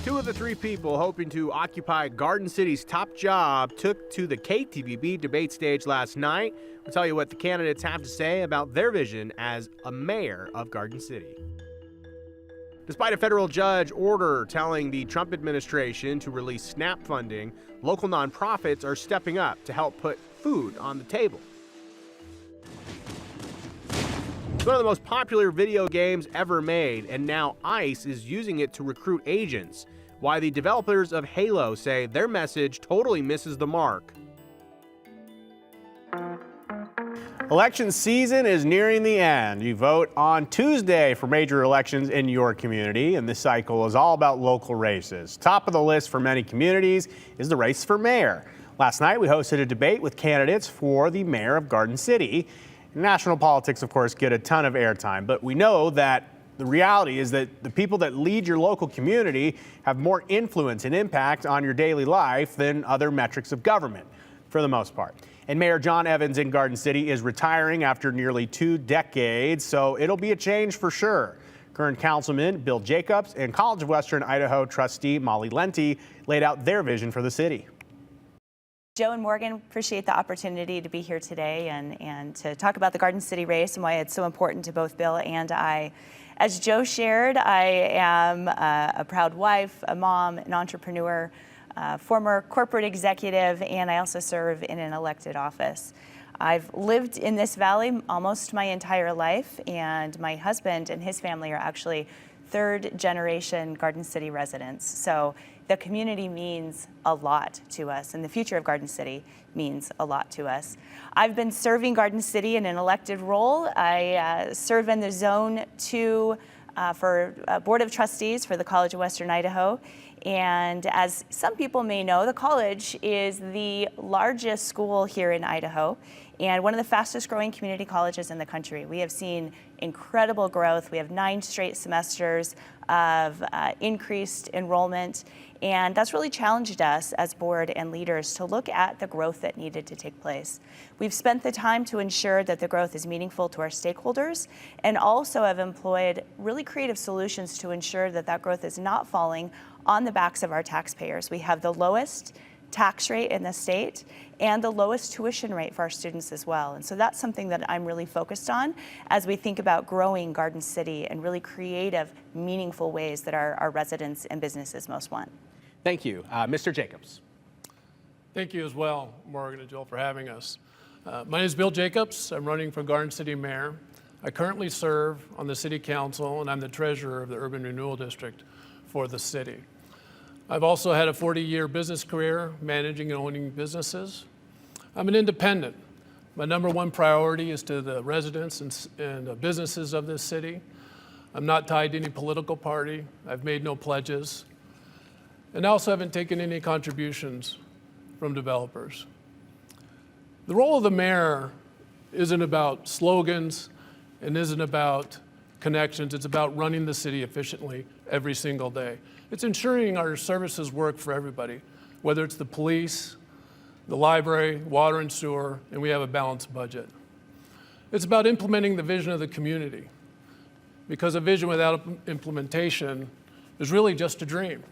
Two of the three people hoping to occupy Garden City's top job took to the KTVB debate stage last night. We'll tell you what the candidates have to say about their vision as a mayor of Garden City. Despite a federal judge order telling the Trump administration to release SNAP funding, local nonprofits are stepping up to help put food on the table. It's one of the most popular video games ever made, and now ICE is using it to recruit agents. Why the developers of Halo say their message totally misses the mark. Election season is nearing the end. You vote on Tuesday for major elections in your community, and this cycle is all about local races. Top of the list for many communities is the race for mayor. Last night, we hosted a debate with candidates for the mayor of Garden City. National politics, of course, get a ton of airtime, but we know that the reality is that the people that lead your local community have more influence and impact on your daily life than other metrics of government, for the most part. And Mayor John Evans in Garden City is retiring after nearly 2 decades, so it'll be a change for sure. Current Councilman Bill Jacobs and College of Western Idaho trustee Molly Lenti laid out their vision for the city. Joe and Morgan, appreciate the opportunity to be here today and to talk about the Garden City race and why it's so important to both Bill and I. As Joe shared, I am a proud wife, a mom, an entrepreneur, former corporate executive, and I also serve in an elected office. I've lived in this valley almost my entire life, and my husband and his family are actually third-generation Garden City residents. So the community means a lot to us, and the future of Garden City means a lot to us. I've been serving Garden City in an elected role. I serve in the Zone 2 for Board of Trustees for the College of Western Idaho. And as some people may know, the college is the largest school here in Idaho and one of the fastest growing community colleges in the country. We have seen incredible growth. We have 9 straight semesters of increased enrollment, and that's really challenged us as board and leaders to look at the growth that needed to take place. We've spent the time to ensure that the growth is meaningful to our stakeholders, and also have employed really creative solutions to ensure that that growth is not falling on the backs of our taxpayers. We have the lowest tax rate in the state and the lowest tuition rate for our students as well. And so that's something that I'm really focused on as we think about growing Garden City in really creative, meaningful ways that our residents and businesses most want. Thank you. Mr. Jacobs. Thank you as well, Morgan and Joel, for having us. My name is Bill Jacobs. I'm running for Garden City Mayor. I currently serve on the City Council, and I'm the treasurer of the Urban Renewal District for the city. I've also had a 40-year business career managing and owning businesses. I'm an independent. My number one priority is to the residents and businesses of this city. I'm not tied to any political party. I've made no pledges. And I also haven't taken any contributions from developers. The role of the mayor isn't about slogans and isn't about connections. It's about running the city efficiently every single day. It's ensuring our services work for everybody, whether it's the police, the library, water and sewer, and we have a balanced budget. It's about implementing the vision of the community, because a vision without implementation is really just a dream.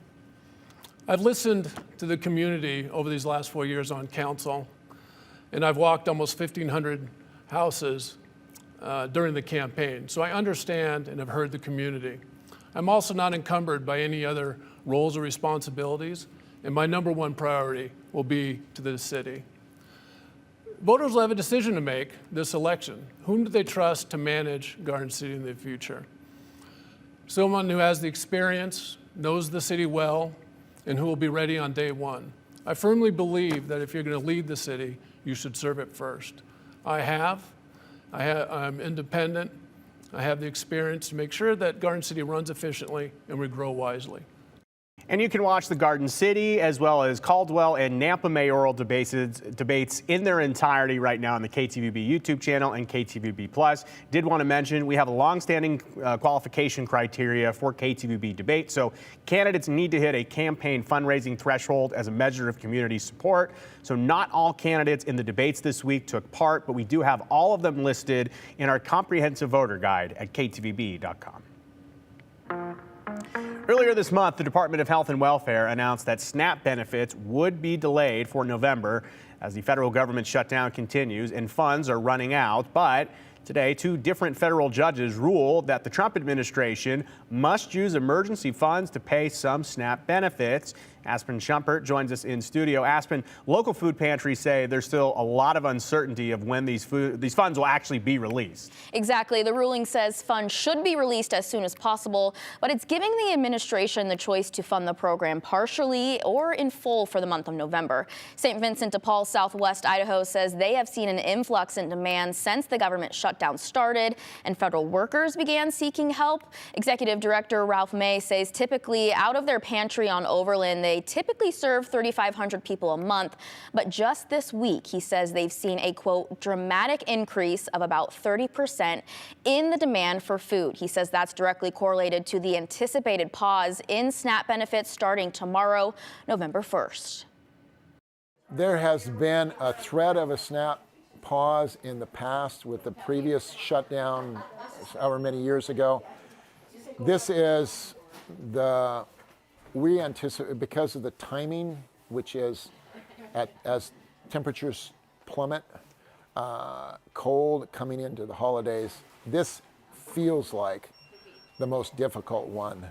I've listened to the community over these last 4 years on council, and I've walked almost 1,500 houses during the campaign, so I understand and have heard the community. I'm also not encumbered by any other roles or responsibilities, and my number one priority will be to the city. Voters will have a decision to make this election. Whom do they trust to manage Garden City in the future? Someone who has the experience, knows the city well, and who will be ready on day one. I firmly believe that if you're going to lead the city, you should serve it first. I'm independent. I have the experience to make sure that Garden City runs efficiently and we grow wisely. And you can watch the Garden City as well as Caldwell and Nampa mayoral debates in their entirety right now on the KTVB YouTube channel and KTVB Plus. Did want to mention we have a long-standing qualification criteria for KTVB debate, so candidates need to hit a campaign fundraising threshold as a measure of community support. So not all candidates in the debates this week took part, but we do have all of them listed in our comprehensive voter guide at ktvb.com. Earlier this month, the Department of Health and Welfare announced that SNAP benefits would be delayed for November as the federal government shutdown continues and funds are running out. But today, two different federal judges ruled that the Trump administration must use emergency funds to pay some SNAP benefits. Aspen Schumpert joins us in studio. Aspen, local food pantries say there's still a lot of uncertainty of when these funds will actually be released. Exactly. The ruling says funds should be released as soon as possible, but it's giving the administration the choice to fund the program partially or in full for the month of November. St. Vincent de Paul, Southwest Idaho says they have seen an influx in demand since the government shutdown started and federal workers began seeking help. Executive Director Ralph May says typically out of their pantry on Overland, they typically serve 3,500 people a month, but just this week, he says they've seen a, quote, dramatic increase of about 30% in the demand for food. He says that's directly correlated to the anticipated pause in SNAP benefits starting tomorrow, November 1st. There has been a threat of a SNAP pause in the past with the previous shutdown however many years ago. This is we anticipate, because of the timing, which is as temperatures plummet, cold coming into the holidays, this feels like the most difficult one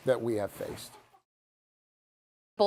that we have faced.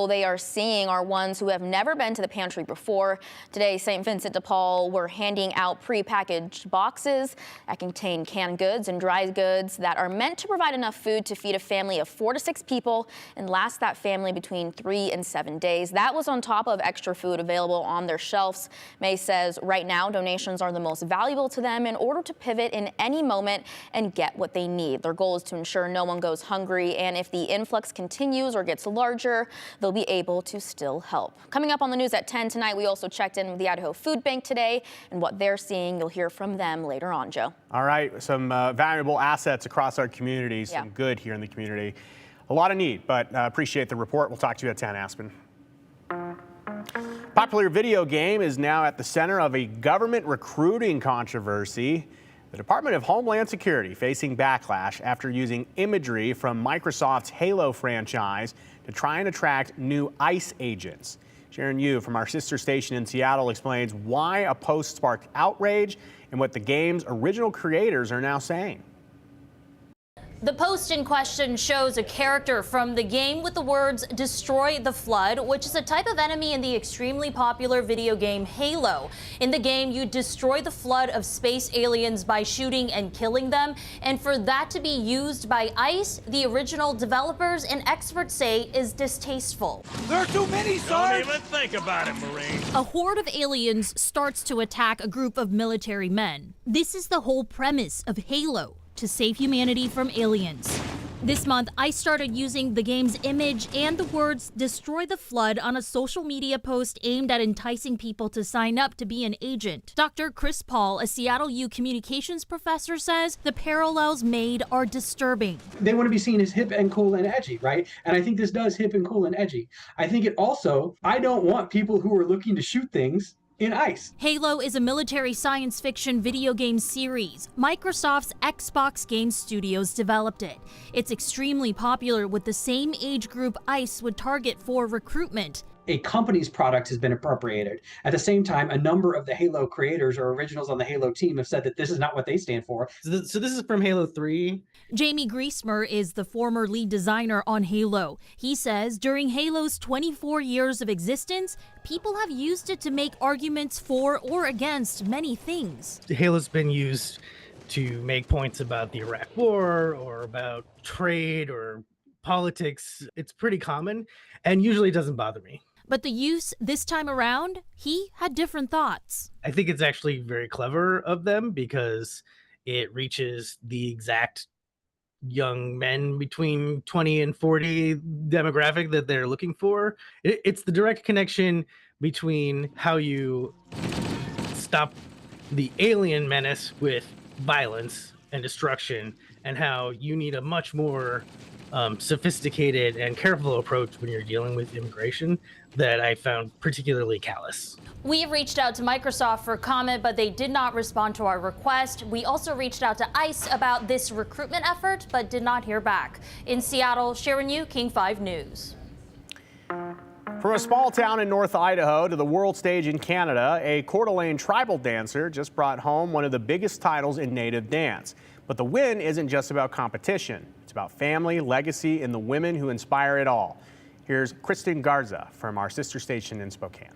They are seeing are ones who have never been to the pantry before. Today, St. Vincent de Paul were handing out prepackaged boxes that contain canned goods and dry goods that are meant to provide enough food to feed a family of 4 to 6 people and last that family between 3 and 7 days. That was on top of extra food available on their shelves. May says right now donations are the most valuable to them in order to pivot in any moment and get what they need. Their goal is to ensure no one goes hungry, and if the influx continues or gets larger, they'll be able to still help. Coming up on the news at 10 tonight, we also checked in with the Idaho Food Bank today and what they're seeing. You'll hear from them later on, Joe. All right, some valuable assets across our communities, some good here in the community. A lot of need, but appreciate the report. We'll talk to you at 10, Aspen. Popular video game is now at the center of a government recruiting controversy. The Department of Homeland Security facing backlash after using imagery from Microsoft's Halo franchise to try and attract new ICE agents. Sharon Yu from our sister station in Seattle explains why a post sparked outrage and what the game's original creators are now saying. The post in question shows a character from the game with the words "Destroy the Flood," which is a type of enemy in the extremely popular video game Halo. In the game, you destroy the flood of space aliens by shooting and killing them, and for that to be used by ICE, the original developers and experts say is distasteful. There are too many, Don't even think about it, Marine. A horde of aliens starts to attack a group of military men. This is the whole premise of Halo, to save humanity from aliens. This month, ICE started using the game's image and the words "Destroy the Flood" on a social media post aimed at enticing people to sign up to be an agent. Dr. Chris Paul, a Seattle U communications professor, says the parallels made are disturbing. They want to be seen as hip and cool and edgy, right? And I think this does hip and cool and edgy. I think it also, I don't want people who are looking to shoot things in ICE. Halo is a military science fiction video game series. Microsoft's Xbox Game Studios developed it. It's extremely popular with the same age group ICE would target for recruitment. A company's product has been appropriated. At the same time, a number of the Halo creators or originals on the Halo team have said that this is not what they stand for. So this is from Halo 3. Jamie Griesmer is the former lead designer on Halo. He says during Halo's 24 years of existence, people have used it to make arguments for or against many things. Halo's been used to make points about the Iraq War or about trade or politics. It's pretty common and usually doesn't bother me. But the use this time around, he had different thoughts. I think it's actually very clever of them because it reaches the exact young men between 20 and 40 demographic that they're looking for. It's the direct connection between how you stop the alien menace with violence and destruction and how you need a much more sophisticated and careful approach when you're dealing with immigration that I found particularly callous. We have reached out to Microsoft for comment, but they did not respond to our request. We also reached out to ICE about this recruitment effort, but did not hear back. In Seattle, Sharon Yu, King 5 News. From a small town in North Idaho to the world stage in Canada, a Coeur d'Alene tribal dancer just brought home one of the biggest titles in native dance. But the win isn't just about competition. It's about family, legacy, and the women who inspire it all. Here's Kristen Garza from our sister station in Spokane.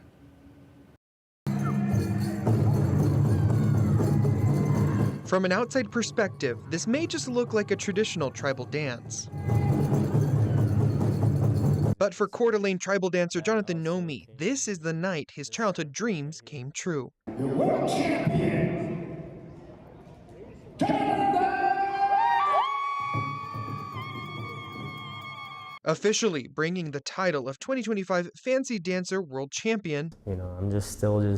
From an outside perspective, this may just look like a traditional tribal dance. But for Coeur d'Alene tribal dancer Jonathan Nomi, this is the night his childhood dreams came true. The world champion, Officially bringing the title of 2025 Fancy Dancer World Champion. I'm still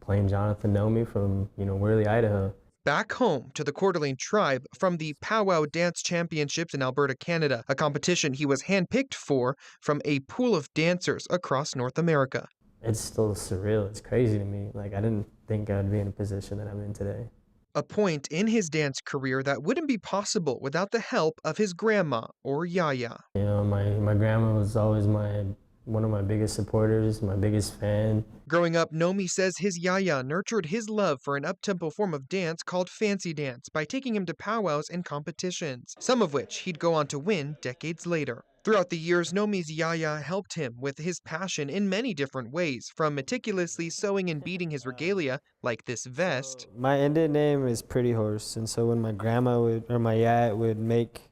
plain Jonathan Nomi from, Worley, Idaho. Back home to the Coeur d'Alene tribe from the Powwow Dance Championships in Alberta, Canada, a competition he was handpicked for from a pool of dancers across North America. It's still surreal. It's crazy to me. I didn't think I'd be in a position that I'm in today. A point in his dance career that wouldn't be possible without the help of his grandma, or Yaya. My grandma was always one of my biggest supporters, my biggest fan. Growing up, Nomi says his Yaya nurtured his love for an up-tempo form of dance called fancy dance by taking him to powwows and competitions, some of which he'd go on to win decades later. Throughout the years, Nomi's Yaya helped him with his passion in many different ways, from meticulously sewing and beading his regalia, like this vest. My Indian name is Pretty Horse, and so when my grandma my Yaya would make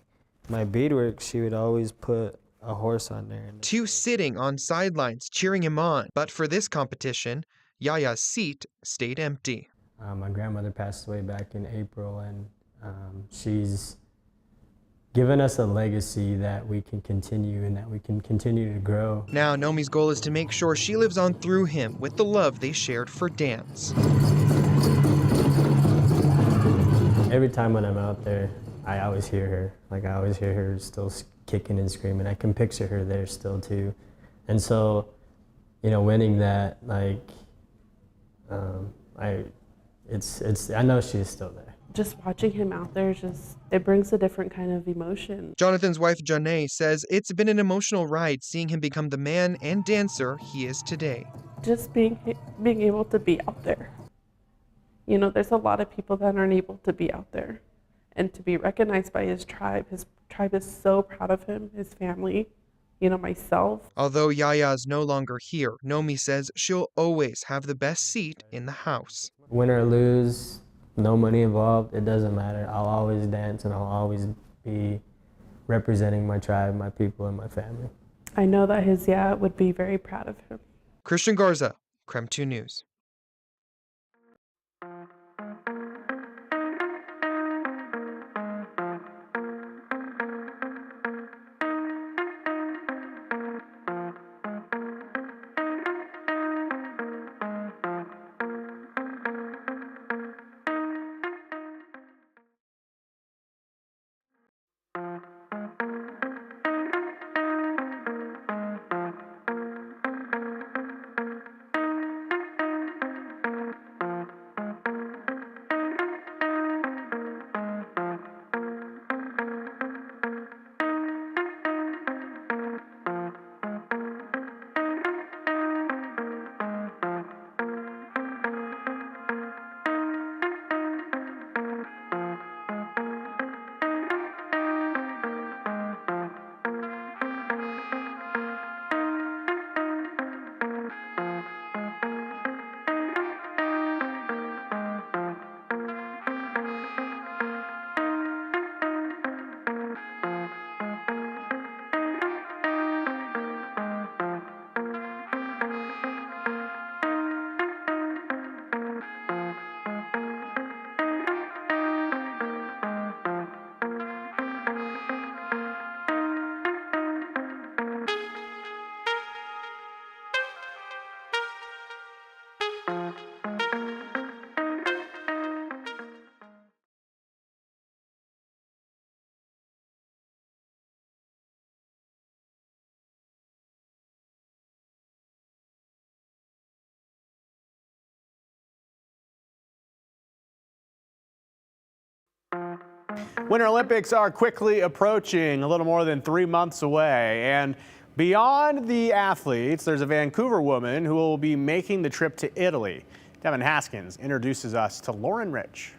my beadwork, she would always put a horse on there. Two sitting on sidelines cheering him on, but for this competition, Yaya's seat stayed empty. My grandmother passed away back in April, and she's given us a legacy that we can continue and that we can continue to grow. Now, Nomi's goal is to make sure she lives on through him with the love they shared for dance. Every time when I'm out there, I always hear her. I always hear her still kicking and screaming. I can picture her there still too. And so, winning that, I know she's still there. Just watching him out there, it brings a different kind of emotion. Jonathan's wife, Janae, says it's been an emotional ride seeing him become the man and dancer he is today. Just being able to be out there. There's a lot of people that aren't able to be out there. And to be recognized by his tribe is so proud of him, his family, myself. Although Yaya is no longer here, Nomi says she'll always have the best seat in the house. Win or lose, no money involved, it doesn't matter. I'll always dance and I'll always be representing my tribe, my people, and my family. I know that his Yaya would be very proud of him. Christian Garza, KREM 2 News. Winter Olympics are quickly approaching, a little more than 3 months away. And beyond the athletes, there's a Vancouver woman who will be making the trip to Italy. Devin Haskins introduces us to Lauren Rich.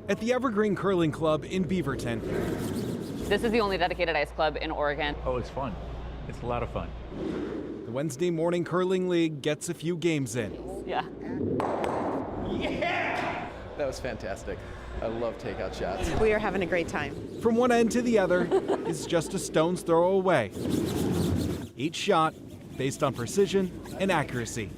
At the Evergreen Curling Club in Beaverton. This is the only dedicated ice club in Oregon. Oh, it's fun. It's a lot of fun. The Wednesday morning curling league gets a few games in. Yeah. Yeah! That was fantastic. I love takeout shots. We are having a great time. From one end to the other is just a stone's throw away. Each shot based on precision and accuracy.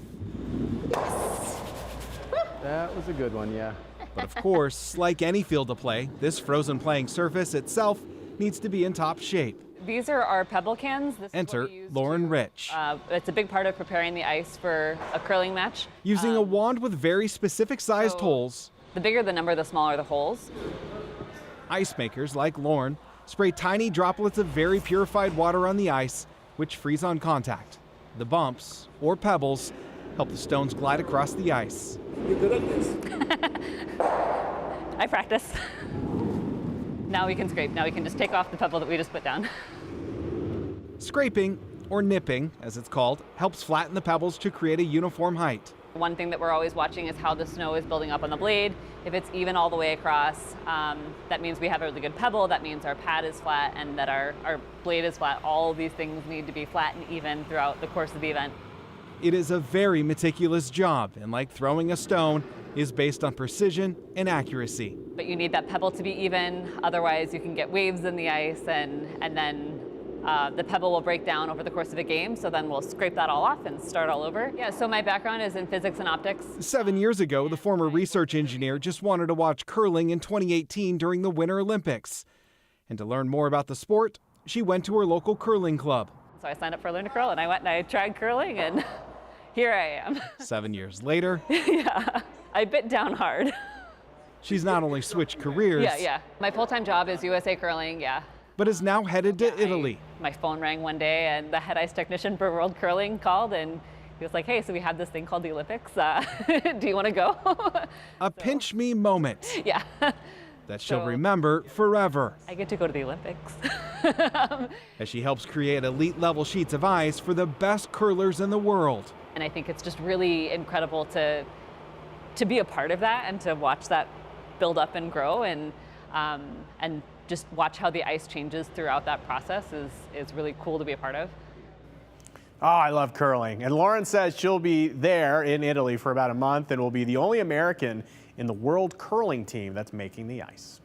That was a good one, yeah. But of course, like any field of play, this frozen playing surface itself needs to be in top shape. These are our pebble cans. This Enter Lauren Rich. It's a big part of preparing the ice for a curling match. Using a wand with very specific sized holes. The bigger the number, the smaller the holes. Ice makers like Lauren spray tiny droplets of very purified water on the ice, which freeze on contact. The bumps, or pebbles, help the stones glide across the ice. You're good at this. I practice. Now we can scrape. Now we can just take off the pebble that we just put down. Scraping, or nipping as it's called, helps flatten the pebbles to create a uniform height. One thing that we're always watching is how the snow is building up on the blade. If it's even all the way across, that means we have a really good pebble. That means our pad is flat and that our blade is flat. All of these things need to be flat and even throughout the course of the event. It is a very meticulous job, and like throwing a stone, is based on precision and accuracy. But you need that pebble to be even, otherwise you can get waves in the ice and then the pebble will break down over the course of a game, so then we'll scrape that all off and start all over. Yeah, so my background is in physics and optics. 7 years ago, the former research engineer just wanted to watch curling in 2018 during the Winter Olympics. And to learn more about the sport, she went to her local curling club. So I signed up for Learn to Curl and I went and I tried curling and here I am. 7 years later, yeah, I bit down hard. She's not only switched careers, Yeah. My full-time job is USA Curling, yeah. but is now headed to Italy. My phone rang one day and the head ice technician for World Curling called and he was like, hey, so we have this thing called the Olympics. Do you want to go? A pinch me moment. Yeah. That she'll remember forever. I get to go to the Olympics. As she helps create elite level sheets of ice for the best curlers in the world. And I think it's just really incredible to be a part of that and to watch that build up and grow and just watch how the ice changes throughout that process is really cool to be a part of. Oh, I love curling. And Lauren says she'll be there in Italy for about a month and will be the only American in the world curling team that's making the ice.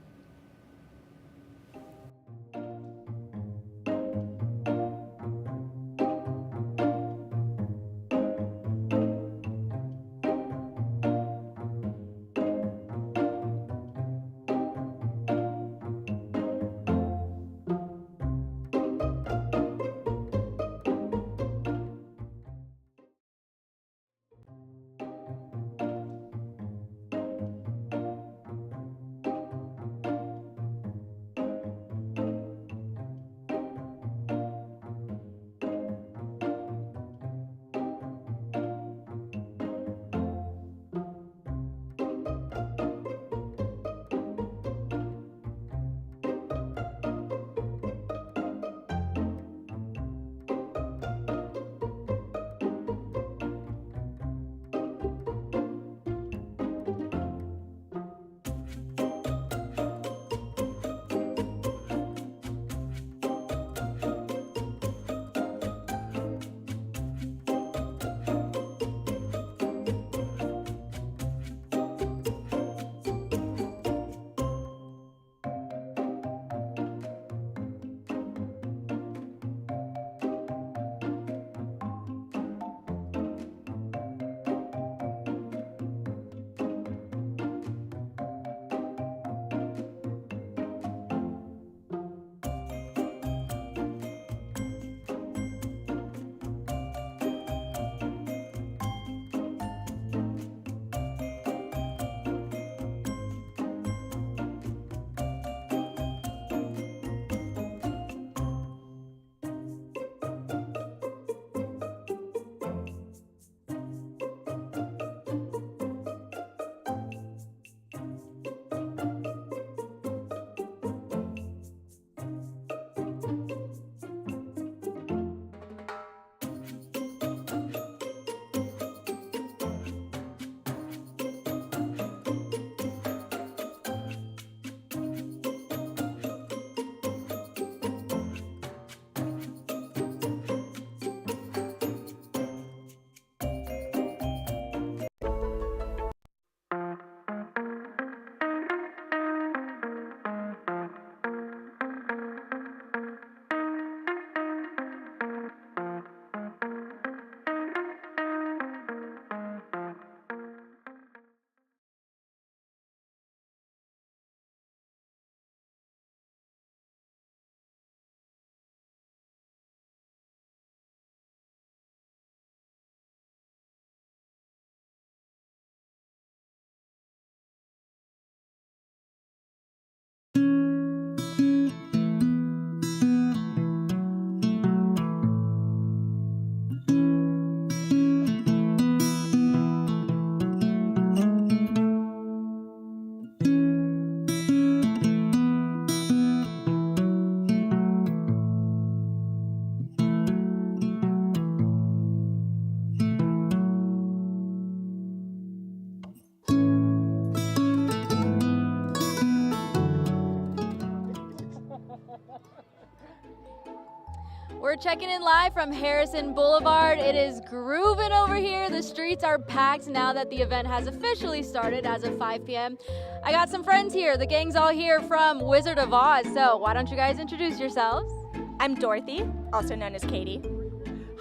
we're checking in live from Harrison Boulevard. It is grooving over here. The streets are packed now that the event has officially started as of 5 p.m. I got some friends here. The gang's all here from Wizard of Oz. So why don't you guys introduce yourselves? I'm Dorothy, also known as Katie.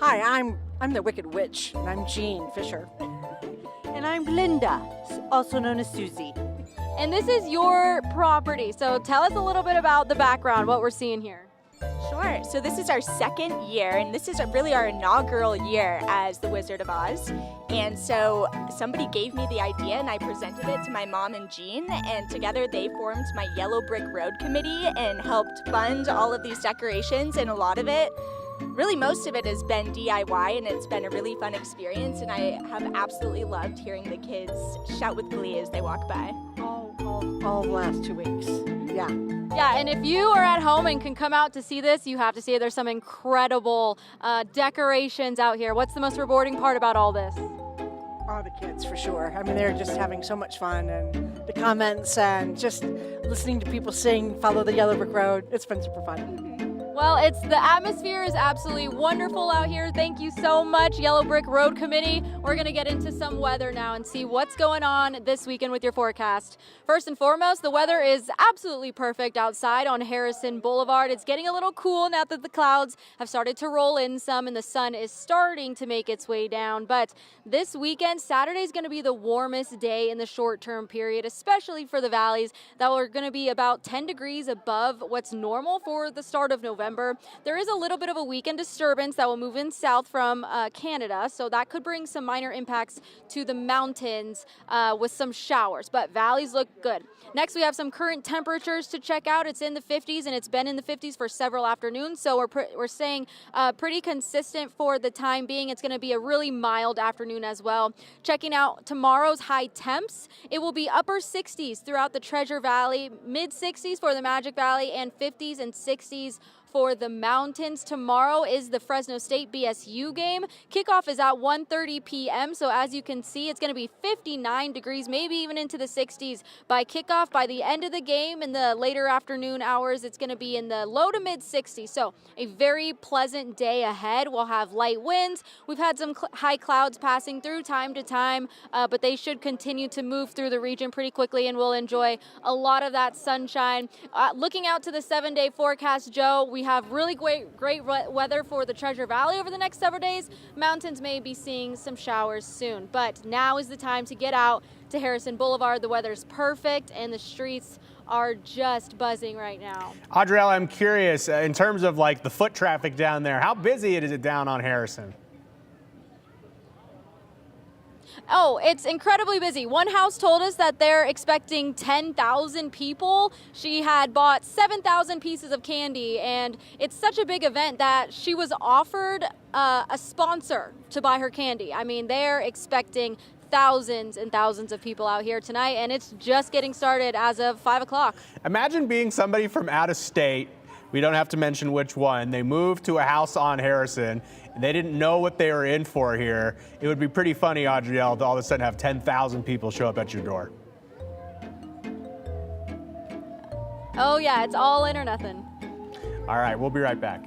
Hi, I'm the Wicked Witch, and I'm Jean Fisher. And I'm Linda, also known as Susie. And this is your property. So tell us a little bit about the background, what we're seeing here. Sure. So this is our second year, and this is really our inaugural year as the Wizard of Oz. And so somebody gave me the idea, and I presented it to my mom and Jean, and together they formed my Yellow Brick Road Committee and helped fund all of these decorations, and a lot of it, really most of it, has been DIY, and it's been a really fun experience, and I have absolutely loved hearing the kids shout with glee as they walk by. All the last 2 weeks. Yeah. Yeah, and if you are at home and can come out to see this, you have to see there's some incredible decorations out here. What's the most rewarding part about all this? Oh, the kids, for sure. I mean, they're just having so much fun, and the comments and just listening to people sing Follow the Yellow Brick Road. It's been super fun. Well, the atmosphere is absolutely wonderful out here. Thank you so much, Yellow Brick Road Committee. We're going to get into some weather now and see what's going on this weekend with your forecast. First and foremost, the weather is absolutely perfect outside on Harrison Boulevard. It's getting a little cool now that the clouds have started to roll in some and the sun is starting to make its way down. But this weekend, Saturday is going to be the warmest day in the short-term period, especially for the valleys that are going to be about 10 degrees above what's normal for the start of November. There is a little bit of a weekend disturbance that will move in south from Canada, so that could bring some minor impacts to the mountains with some showers, but valleys look good. Next, we have some current temperatures to check out. It's in the 50s, and it's been in the 50s for several afternoons, so we're staying pretty consistent for the time being. It's going to be a really mild afternoon as well. Checking out tomorrow's high temps, it will be upper 60s throughout the Treasure Valley, mid 60s for the Magic Valley, and 50s and 60s for the mountains. Tomorrow is the Fresno State BSU game. Kickoff is at 1:30 p.m. So as you can see, it's going to be 59 degrees, maybe even into the 60s by kickoff. By the end of the game in the later afternoon hours, it's going to be in the low to mid 60s. So a very pleasant day ahead. We'll have light winds. We've had some high clouds passing through time to time, but they should continue to move through the region pretty quickly, and we'll enjoy a lot of that sunshine. Looking out to the 7-day forecast, Joe, we have really great weather for the Treasure Valley over the next several days. Mountains may be seeing some showers soon, but now is the time to get out to Harrison Boulevard. The weather's perfect and the streets are just buzzing right now. Audrielle, I'm curious, in terms of like the foot traffic down there, how busy is it down on Harrison? Oh, it's incredibly busy. One house told us that they're expecting 10,000 people. She had bought 7,000 pieces of candy, and it's such a big event that she was offered a sponsor to buy her candy. I mean, they're expecting thousands and thousands of people out here tonight, and it's just getting started as of 5 o'clock. Imagine being somebody from out of state. We don't have to mention which one. They moved to a house on Harrison, and they didn't know what they were in for here. It would be pretty funny, Audrielle, to all of a sudden have 10,000 people show up at your door. Oh yeah, it's all in or nothing. All right, we'll be right back.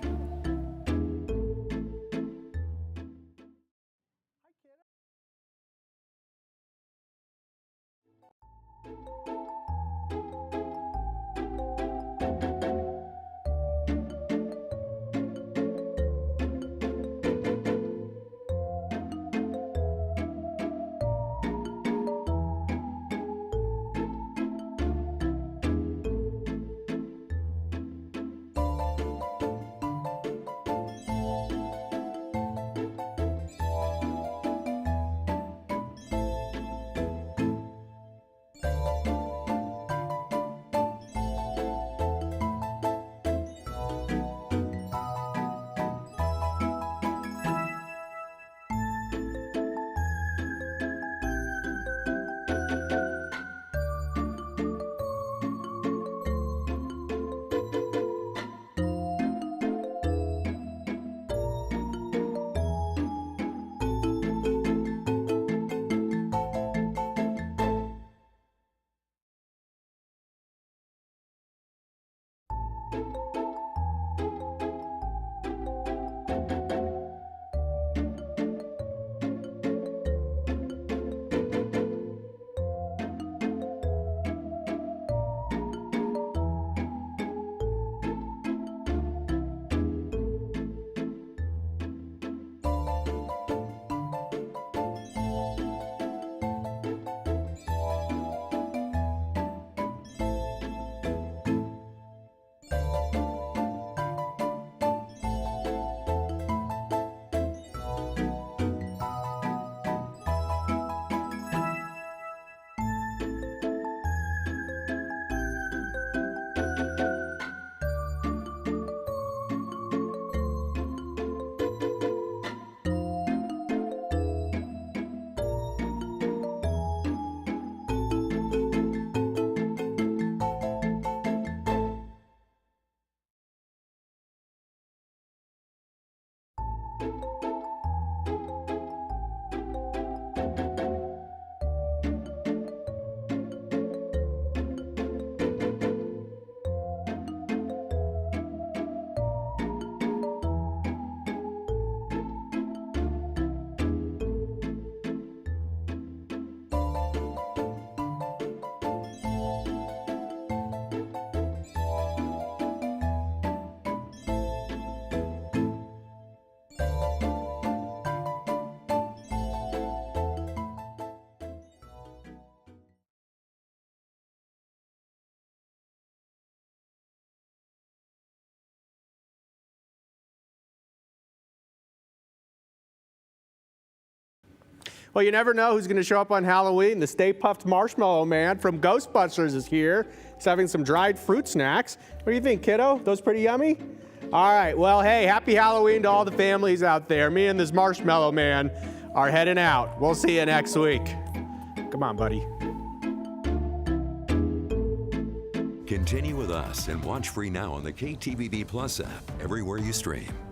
Well, you never know who's going to show up on Halloween. The Stay Puft Marshmallow Man from Ghostbusters is here. He's having some dried fruit snacks. What do you think, kiddo? Those pretty yummy? All right. Well, hey, happy Halloween to all the families out there. Me and this Marshmallow Man are heading out. We'll see you next week. Come on, buddy. Continue with us and watch free now on the KTVB Plus app everywhere you stream.